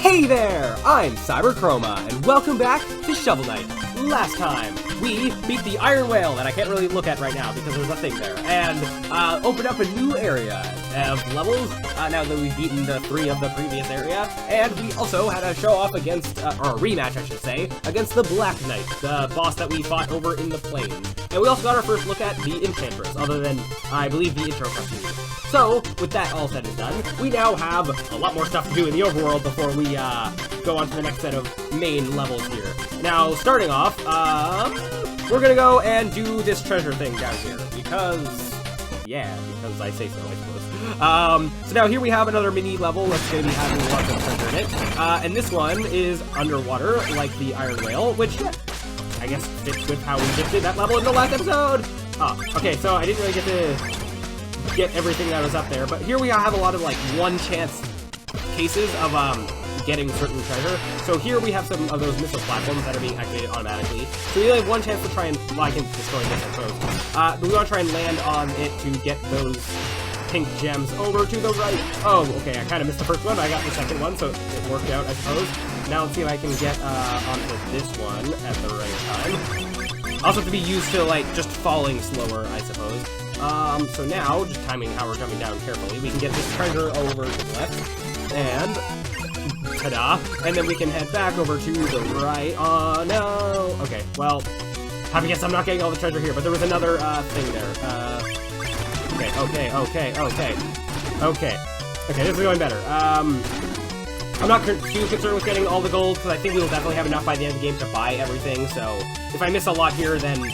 Hey there! I'm Chroma, and welcome back to Shovel Knight. Last time, we beat the Iron Whale that I can't really look at right now because there's a thing there, and opened up a new area of levels now that we've beaten the 3 of the previous area, and we also had a show off against, or a rematch I should say, against the Black Knight, the boss that we fought over in the plains. And we also got our first look at the Enchantress, other than, I believe, the intro cutscene. So, with that all said and done, we now have a lot more stuff to do in the overworld before we go on to the next set of main levels here. Now, starting off, we're gonna go and do this treasure thing down here, because I say so, I suppose. So now here we have another mini level that's gonna be having lots of treasure in it, and this one is underwater, like the Iron Whale, which, I guess, fits with how we just did that level in the last episode! Okay, so I didn't really get everything that was up there, but here we have a lot of, like, one-chance cases of, getting certain treasure. So here we have some of those missile platforms that are being activated automatically. So we only have one chance to try and, well, I can destroy this, I suppose. But we want to try and land on it to get those pink gems over to the right. Oh, okay, I kind of missed the first one, but I got the second one, so it worked out, I suppose. Now let's see if I can get onto this one at the right time. Also have to be used to, like, just falling slower, I suppose. So now, just timing how we're jumping down carefully, we can get this treasure over to the left, and ta-da, and then we can head back over to the right. Oh, no! Okay, well, I guess I'm not getting all the treasure here, but there was another, thing there. Okay, this is going better. I'm not too concerned with getting all the gold, because I think we will definitely have enough by the end of the game to buy everything, so if I miss a lot here, then, like,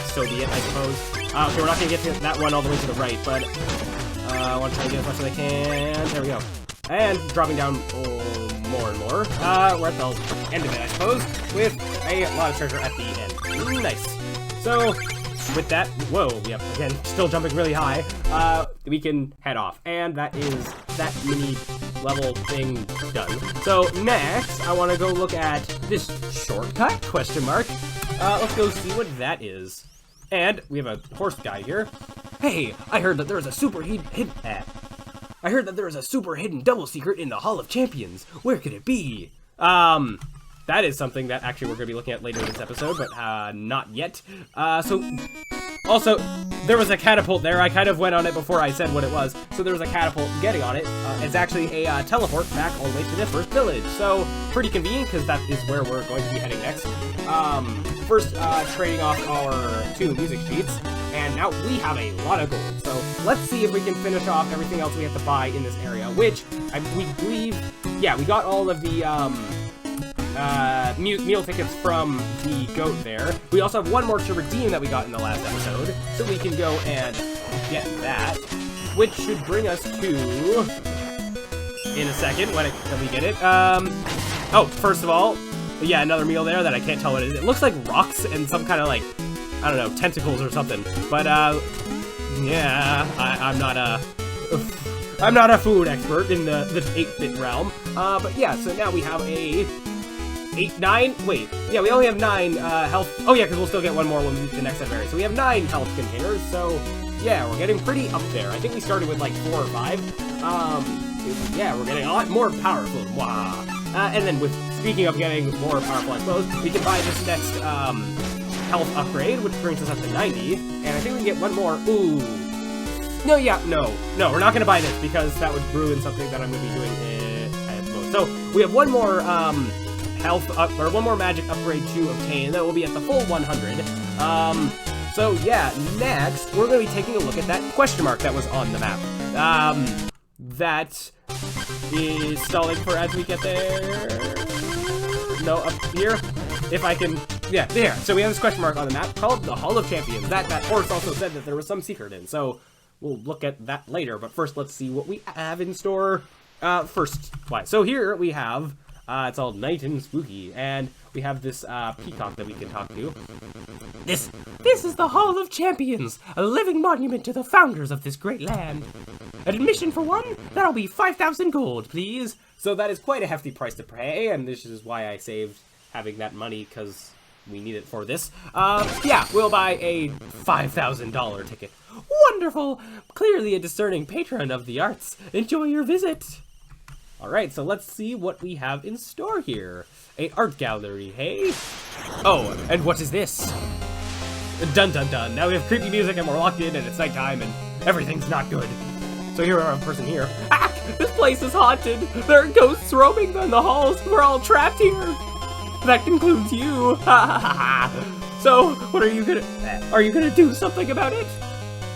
so be it, I suppose. Okay, we're not going to get to that one all the way to the right, but I want to try and get as much as I can. There we go. And dropping down more and more. We're at the end of it, I suppose, with a lot of treasure at the end. Nice. So, with that, whoa, yep, again, still jumping really high, we can head off. And that is that mini level thing done. So, next, I want to go look at this shortcut, question mark. Let's go see what that is. And we have a horse guy here. Hey, I heard that there is a super hidden double secret in the Hall of Champions. Where could it be? That is something that actually we're going to be looking at later in this episode, but not yet. Also, there was a catapult there. I kind of went on it before I said what it was. So there was a catapult getting on it. It's actually a teleport back all the way to the first village. So pretty convenient because that is where we're going to be heading next. First, trading off our 2 music sheets. And now we have a lot of gold. So let's see if we can finish off everything else we have to buy in this area, which we believe, yeah, we got all of the meal tickets from the goat there. We also have one more to redeem that we got in the last episode, so we can go and get that, which should bring us to, in a second, when we get it. Oh, first of all, yeah, another meal there that I can't tell what it is. It looks like rocks and some kind of, like, I don't know, tentacles or something. But, yeah, I'm not a food expert in the 8-bit realm. But yeah, so now we have a 9, wait, yeah, we only have 9, health. Oh yeah, because we'll still get one more when we do the next area. So we have 9 health containers, so, yeah, we're getting pretty up there. I think we started with, like, 4 or 5. Yeah, we're getting a lot more powerful. Wow. And then speaking of getting more powerful, I suppose, we can buy this next, health upgrade, which brings us up to 90, and I think we can get one more. Ooh. No, we're not going to buy this, because that would ruin something that I'm going to be doing at most. So, we have one more, one more magic upgrade to obtain, and that will be at the full 100. So yeah, next, we're going to be taking a look at that question mark that was on the map. That is stalling for as we get there. No, up here, if I can, yeah, there. So we have this question mark on the map called the Hall of Champions. That horse also said that there was some secret in, so we'll look at that later. But first, let's see what we have in store. So here we have, it's all night and spooky, and we have this peacock that we can talk to. This is the Hall of Champions, a living monument to the founders of this great land. Admission for one, that'll be 5,000 gold, please. So that is quite a hefty price to pay, and this is why I saved having that money, because we need it for this. Yeah, we'll buy a $5,000 ticket. Wonderful! Clearly a discerning patron of the arts. Enjoy your visit. Alright, so let's see what we have in store here. An art gallery, hey? Oh, and what is this? Dun dun dun. Now we have creepy music and we're locked in and it's nighttime and everything's not good. So here are a person here. Ah! This place is haunted! There are ghosts roaming in the halls! We're all trapped here! That concludes you! So, what are you gonna do something about it?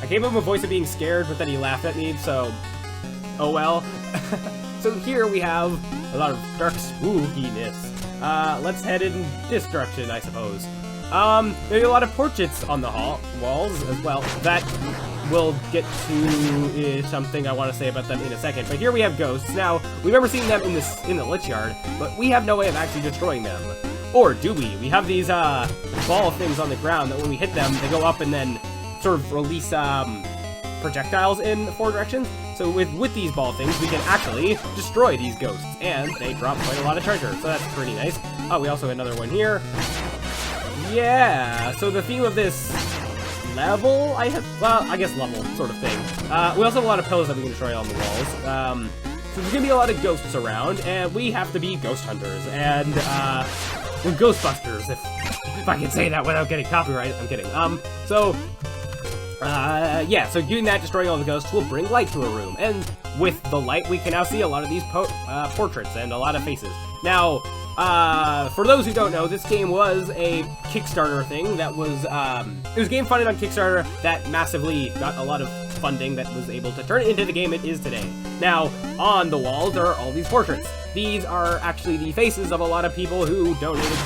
I gave him a voice of being scared, but then he laughed at me, so... Oh well. So here we have a lot of dark spookiness. Let's head in this direction, I suppose. There's a lot of portraits on the walls as well. That we'll get to something I want to say about them in a second. But here we have ghosts. Now, we remember seeing them in the lich yard, but we have no way of actually destroying them. Or do we? We have these ball things on the ground that when we hit them, they go up and then sort of release projectiles in 4 directions. So with these ball things, we can actually destroy these ghosts, and they drop quite a lot of treasure. So that's pretty nice. Oh, we also have another one here. Yeah, so the theme of this level, I guess level sort of thing. We also have a lot of pillars that we can destroy on the walls. So there's gonna be a lot of ghosts around, and we have to be ghost hunters, and we're Ghostbusters, if I can say that without getting copyright. I'm kidding. Yeah, so doing that, destroying all the ghosts, will bring light to a room, and with the light, we can now see a lot of these portraits and a lot of faces. Now, for those who don't know, this game was a Kickstarter thing that was, it was a game funded on Kickstarter that massively got a lot of funding that was able to turn it into the game it is today. Now, on the walls, there are all these portraits. These are actually the faces of a lot of people who donated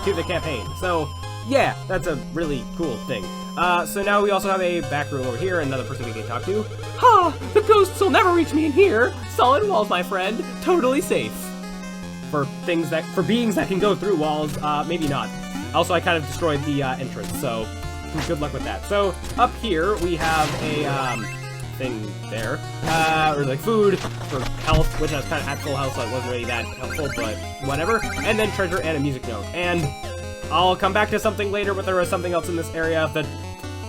to the campaign. So, yeah, that's a really cool thing. So now we also have a back room over here, another person we can talk to. Ha! The ghosts will never reach me in here! Solid walls, my friend. Totally safe. For beings that can go through walls, maybe not. Also, I kind of destroyed the entrance, so good luck with that. So, up here, we have a, thing there, or like food for health, which I was kind of at full health, so it wasn't really that helpful, but whatever. And then treasure and a music note. And I'll come back to something later, but there was something else in this area, the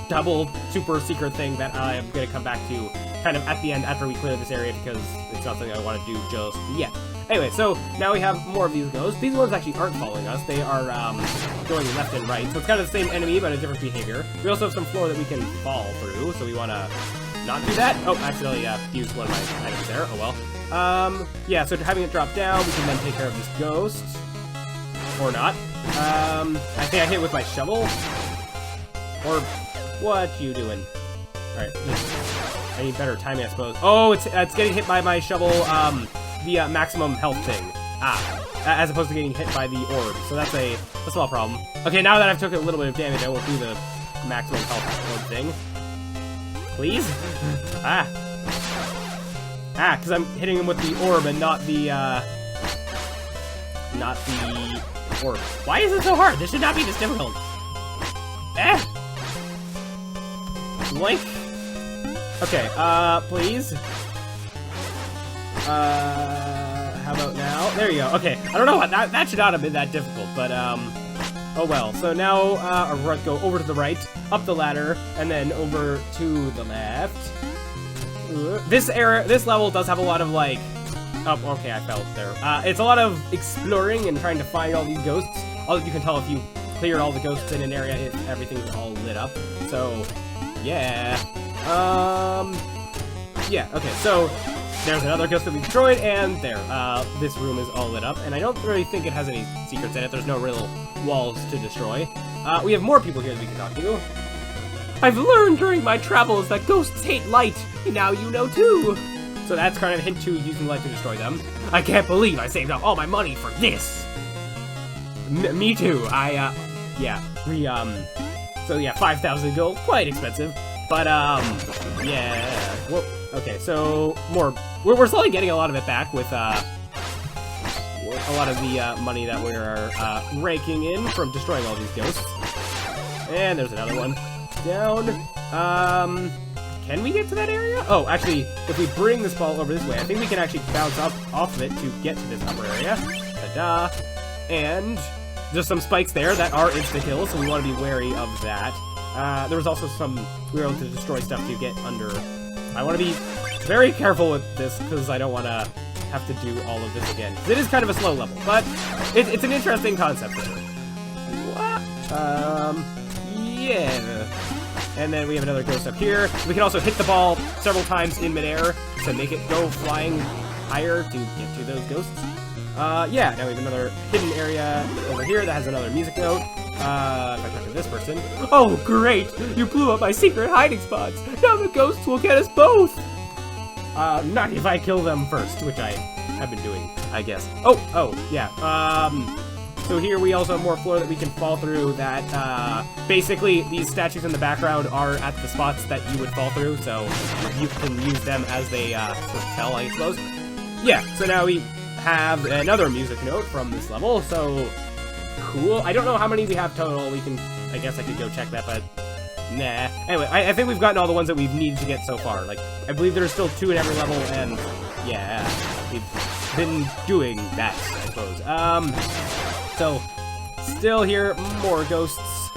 double super secret thing that I'm going to come back to kind of at the end after we clear this area, because it's not something I want to do just yet. Anyway, so now we have more of these ghosts. These ones actually aren't following us. They are going left and right, so it's kind of the same enemy, but a different behavior. We also have some floor that we can fall through, so we want to not do that. Oh, I accidentally used one of my items there. Oh well. Yeah, so having it drop down, we can then take care of this ghost. Or not. I think I hit it with my shovel. Or what you doing? Alright, I need better timing, I suppose. Oh, it's getting hit by my shovel, the maximum health thing. As opposed to getting hit by the orb. So that's a small problem. Okay, now that I've took a little bit of damage, I won't do the maximum health orb thing. Please? Because I'm hitting him with the orb and not the orb. Why is it so hard? This should not be this difficult. Blink. Okay, please. How about now? There you go. Okay, I don't know what that should not have been that difficult, but oh well. So now we're gonna go over to the right, up the ladder, and then over to the left. This level does have a lot of like. Oh, okay, I fell there. It's a lot of exploring and trying to find all these ghosts. All you can tell if you cleared all the ghosts in an area, everything's all lit up. So, yeah. Yeah, okay, so there's another ghost that we destroyed, and there. This room is all lit up, and I don't really think it has any secrets in it. There's no real walls to destroy. We have more people here that we can talk to. I've learned during my travels that ghosts hate light, and now you know too. So that's kind of a hint to using light to destroy them. I can't believe I saved up all my money for this! Me too. Yeah. So yeah, 5,000 gold, quite expensive. But, yeah. Well, okay, so, more. We're slowly getting a lot of it back with, a lot of the, money that we're, raking in from destroying all these ghosts. And there's another one. Down. Can we get to that area? Oh, actually, if we bring this ball over this way, I think we can actually bounce up off of it to get to this upper area. Ta-da! And there's some spikes there that are insta-kills, so we want to be wary of that. There was also we were able to destroy stuff to get under. I want to be very careful with this, because I don't want to have to do all of this again. It is kind of a slow level, but it's an interesting concept for sure. What? Yeah. And then we have another ghost up here. We can also hit the ball several times in midair to make it go flying higher to get to those ghosts. Yeah, now we have another hidden area over here that has another music note. If I talk to this person. Oh, great! You blew up my secret hiding spots! Now the ghosts will get us both! Not if I kill them first, which I have been doing, I guess. Oh, yeah. So here we also have more floor that we can fall through that, basically these statues in the background are at the spots that you would fall through, so you can use them as they, sort of tell, I suppose. Yeah, so now we have another music note from this level, so cool. I don't know how many we have total. I guess I could go check that, but nah. Anyway, I think we've gotten all the ones that we've needed to get so far. Like, I believe there's still 2 in every level, and yeah, we've been doing that, I suppose. So, still here, more ghosts,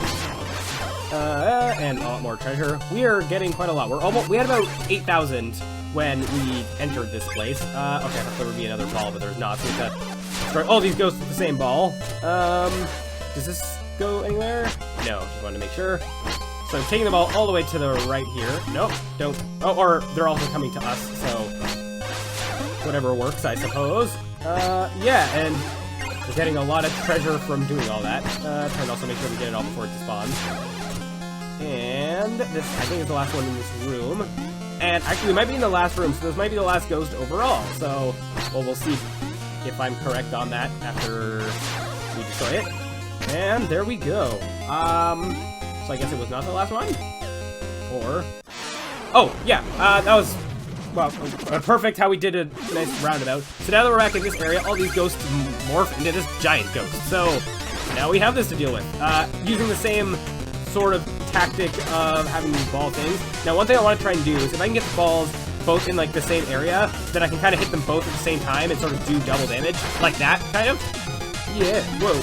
and a lot more treasure. We are getting quite a lot. We had about 8,000 when we entered this place. Okay, I thought there would be another ball, but there's not, so we've got to destroy all these ghosts with the same ball. Does this go anywhere? No, just wanted to make sure. So, taking the ball all the way to the right here. Nope, don't. Oh, or they're also coming to us, so whatever works, I suppose. Yeah, and we're getting a lot of treasure from doing all that. Trying to also make sure we get it all before it spawns. And this, I think, is the last one in this room. And actually, we might be in the last room, so this might be the last ghost overall. So, well, we'll see if I'm correct on that after we destroy it. And there we go. So I guess it was not the last one? Or... Oh, yeah, that was... Well, perfect how we did a nice roundabout. So now that we're back in this area, all these ghosts morph into this giant ghost. So now we have this to deal with. Using the same sort of tactic of having these ball things. Now, one thing I want to try and do is if I can get the balls both in like the same area, then I can kind of hit them both at the same time and sort of do double damage. Like that, kind of. Yeah, whoa.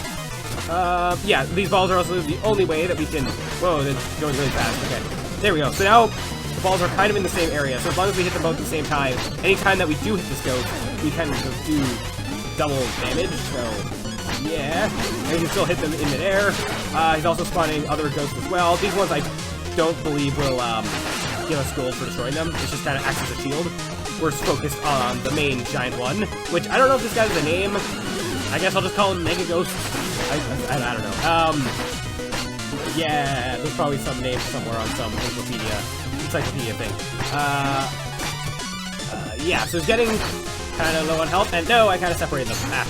Yeah, these balls are also the only way that we can... Whoa, they're going really fast. Okay, there we go. So now the balls are kind of in the same area, so as long as we hit them both at the same time, anytime that we do hit this ghost, we kind of do double damage, so yeah. And we can still hit them in midair. He's also spawning other ghosts as well. These ones I don't believe will give us gold for destroying them. It's just kind of acts as a shield. We're focused on the main giant one, which I don't know if this guy has a name. I guess I'll just call him Mega Ghost. I don't know. Yeah, there's probably some name somewhere on some encyclopedia thing. Yeah, so he's getting kind of low on health, and no, I kind of separated them.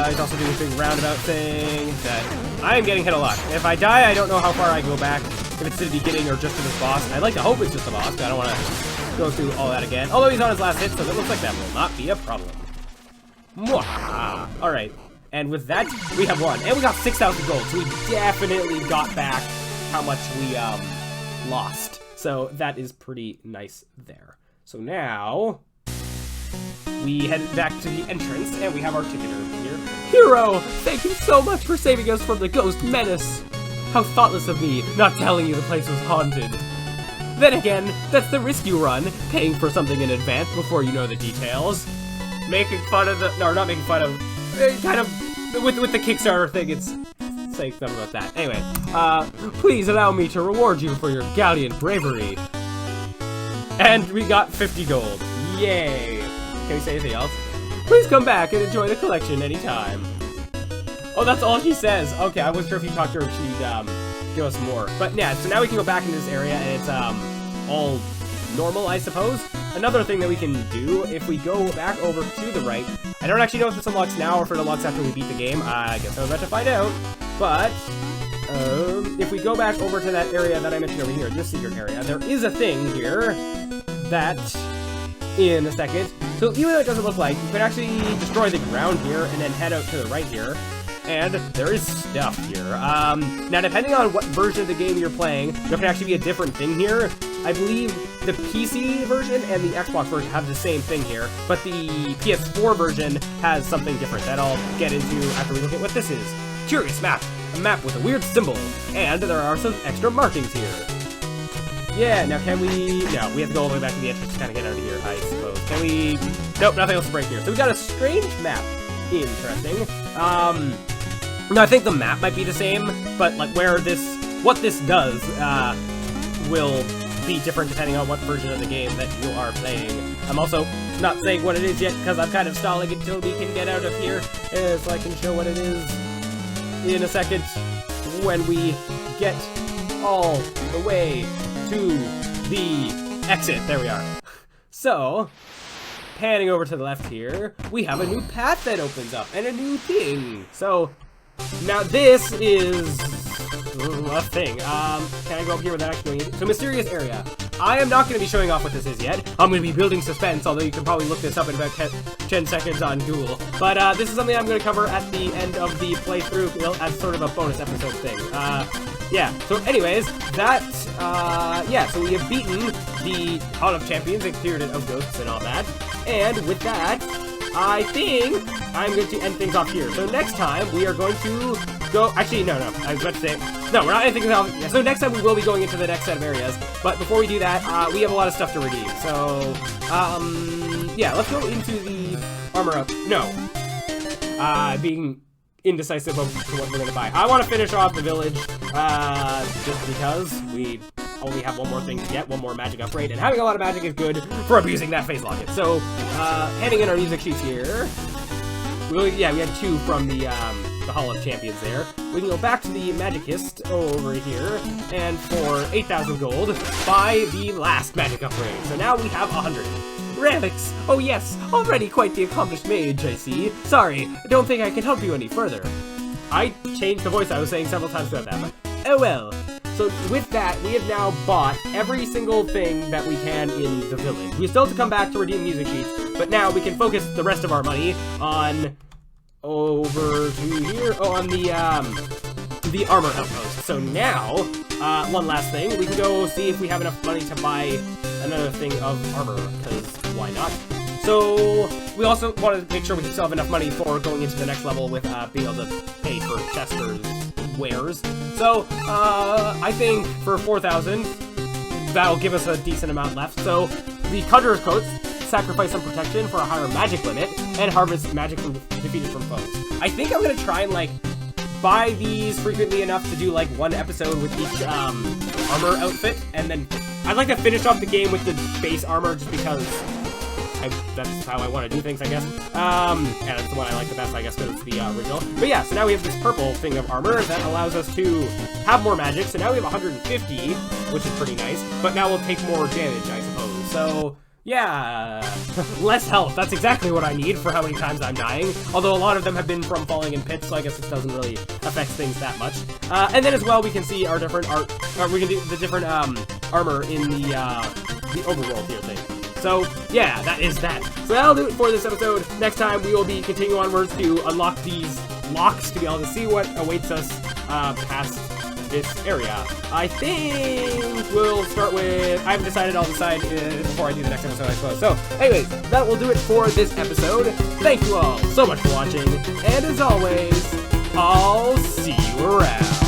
He's also doing this big roundabout thing that I am getting hit a lot. If I die, I don't know how far I go back, if it's to the beginning or just to this boss. I'd like to hope it's just the boss, but I don't want to go through all that again. Although he's on his last hit, so it looks like that will not be a problem. Mwah! Alright, and with that, we have won. And we got 6,000 gold, so we definitely got back how much we, lost. So that is pretty nice there. So now, we head back to the entrance, and we have our ticket over here. Hero! Thank you so much for saving us from the ghost menace! How thoughtless of me, not telling you the place was haunted. Then again, that's the risk you run, paying for something in advance before you know the details. Making fun of the... No, not making fun of... Kind of... With the Kickstarter thing, it's... saying something about that. Anyway, please allow me to reward you for your gallant bravery. And we got 50 gold. Yay! Can we say anything else? Please come back and enjoy the collection anytime. Oh, that's all she says. Okay, I wasn't sure if you talked to her if she'd give us more. But yeah, so now we can go back into this area and it's all normal, I suppose. Another thing that we can do, if we go back over to the right, I don't actually know if this unlocks now or if it unlocks after we beat the game. I guess I was about to find out. But, if we go back over to that area that I mentioned over here, this secret area, there is a thing here that, in a second, so even though it doesn't look like, you can actually destroy the ground here and then head out to the right here. And there is stuff here. Now, depending on what version of the game you're playing, there can actually be a different thing here. I believe the PC version and the Xbox version have the same thing here, but the PS4 version has something different that I'll get into after we look at what this is. Curious map. A map with a weird symbol. And there are some extra markings here. Yeah, now can we... No, we have to go all the way back to the entrance to kind of get out of here, I suppose. Can we... Nope, nothing else to break here. So we got a strange map. Interesting. No, I think the map might be the same, but like what this does, will be different depending on what version of the game that you are playing. I'm also not saying what it is yet because I'm kind of stalling until we can get out of here, so I can show what it is in a second when we get all the way to the exit. There we are. So, panning over to the left here, we have a new path that opens up and a new thing. So, now this is a thing. Can I go up here without actually doing it? So, mysterious area. I am not going to be showing off what this is yet. I'm going to be building suspense, although you can probably look this up in about 10 seconds on Google. But this is something I'm going to cover at the end of the playthrough as sort of a bonus episode thing. Yeah, so anyways, that, yeah, so we have beaten the Hall of Champions and cleared it of ghosts and all that. And with that, I think I'm going to end things off here. So next time, we are going to go... Actually, no, I was about to say... No, we're not ending things off. Yeah, so next time, we will be going into the next set of areas. But before we do that, we have a lot of stuff to redeem. So, yeah, let's go into the armor up. No. Being indecisive of what we're going to buy. I want to finish off the village, just because we only have one more thing to get, one more magic upgrade, and having a lot of magic is good for abusing that face locket. So, handing in our music sheets here. Yeah, we had 2 from the Hall of Champions there. We can go back to the Magicist over here, and for 8,000 gold, buy the last magic upgrade. So now we have 100. Ramix! Oh yes, already quite the accomplished mage, I see. Sorry, I don't think I can help you any further. I changed the voice I was saying several times throughout that, but oh well. So with that, we have now bought every single thing that we can in the village. We still have to come back to redeem music sheets, but now we can focus the rest of our money on over to here, on the armor outpost. So now, one last thing, we can go see if we have enough money to buy another thing of armor, because why not? So, we also wanted to make sure we still have enough money for going into the next level with being able to pay for Chester's wares. So, I think for 4,000, that'll give us a decent amount left. So, the Conjurer's Coats sacrifice some protection for a higher magic limit, and harvest magic from defeated from foes. I think I'm gonna try and, like, buy these frequently enough to do, like, one episode with each, armor outfit, and then I'd like to finish off the game with the base armor just because that's how I want to do things, I guess. And it's the one I like the best, I guess, because it's the original. But yeah, so now we have this purple thing of armor that allows us to have more magic. So now we have 150, which is pretty nice. But now we'll take more damage, I suppose. So yeah, less health. That's exactly what I need for how many times I'm dying. Although a lot of them have been from falling in pits, so I guess it doesn't really affect things that much. And then as well, we can see our different we can do the different armor in the overworld here thing. So, yeah, that is that. So that'll do it for this episode. Next time, we will be continuing onwards to unlock these locks to be able to see what awaits us past this area. I think we'll start with... I haven't decided. I'll decide before I do the next episode, I suppose. So, anyways, that will do it for this episode. Thank you all so much for watching. And as always, I'll see you around.